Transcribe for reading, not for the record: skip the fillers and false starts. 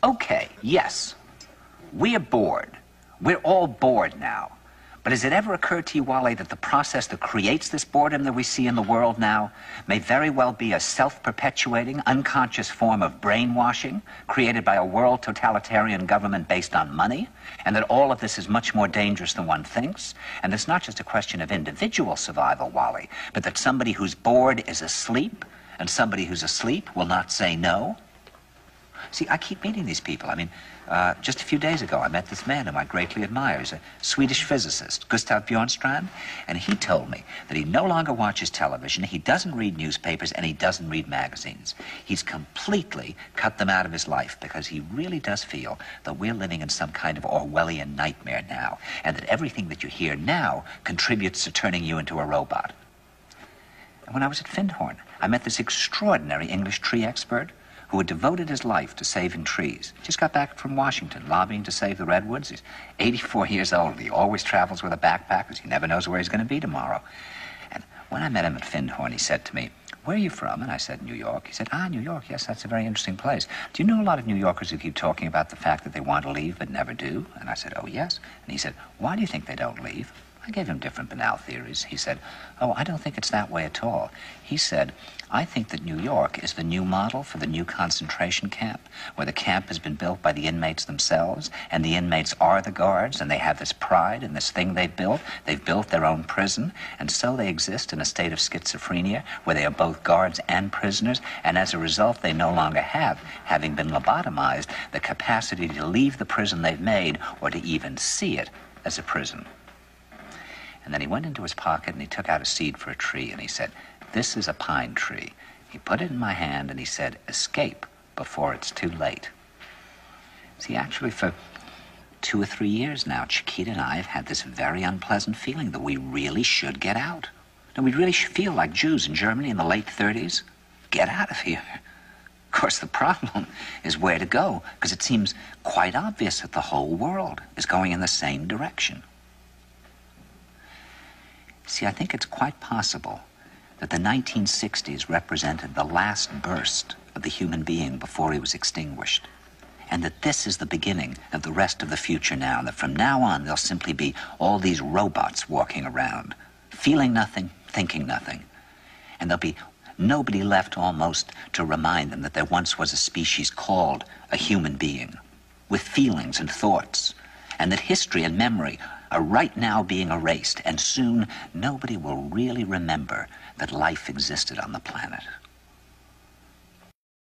Okay, yes, we are bored. We're all bored now. But has it ever occurred to you, Wally, that the process that creates this boredom that we see in the world now may very well be a self-perpetuating, unconscious form of brainwashing created by a world totalitarian government based on money, and that all of this is much more dangerous than one thinks? And it's not just a question of individual survival, Wally, but that somebody who's bored is asleep, and somebody who's asleep will not say no? See, I keep meeting these people. I mean, just a few days ago, I met this man whom I greatly admire. He's a Swedish physicist, Gustav Bjornstrand, and he told me that he no longer watches television, he doesn't read newspapers, and he doesn't read magazines. He's completely cut them out of his life because he really does feel that we're living in some kind of Orwellian nightmare now, and that everything that you hear now contributes to turning you into a robot. And when I was at Findhorn, I met this extraordinary English tree expert who had devoted his life to saving trees. Just got back from Washington, lobbying to save the redwoods. He's 84 years old. He always travels with a backpack because he never knows where he's going to be tomorrow. And when I met him at Findhorn, he said to me, "Where are you from?" And I said, "New York." He said, "Ah, New York, yes, that's a very interesting place. Do you know a lot of New Yorkers who keep talking about the fact that they want to leave but never do?" And I said, "Oh, yes." And he said, "Why do you think they don't leave?" I gave him different banal theories. He said, "Oh, I don't think it's that way at all." He said, "I think that New York is the new model for the new concentration camp, where the camp has been built by the inmates themselves, and the inmates are the guards, and they have this pride in this thing they've built. They've built their own prison, and so they exist in a state of schizophrenia, where they are both guards and prisoners, and as a result, they no longer have, having been lobotomized, the capacity to leave the prison they've made, or to even see it as a prison." And then he went into his pocket and he took out a seed for a tree and he said, "This is a pine tree." He put it in my hand and he said, "Escape before it's too late." See, actually for 2 or 3 years now, Chiquita and I have had this very unpleasant feeling that we really should get out. And we really should feel like Jews in Germany in the late 30s. Get out of here. Of course, the problem is where to go, because it seems quite obvious that the whole world is going in the same direction. See, I think it's quite possible that the 1960s represented the last burst of the human being before he was extinguished, and that this is the beginning of the rest of the future now, and that from now on there'll simply be all these robots walking around, feeling nothing, thinking nothing, and there'll be nobody left almost to remind them that there once was a species called a human being, with feelings and thoughts, and that history and memory are right now being erased, and soon nobody will really remember that life existed on the planet.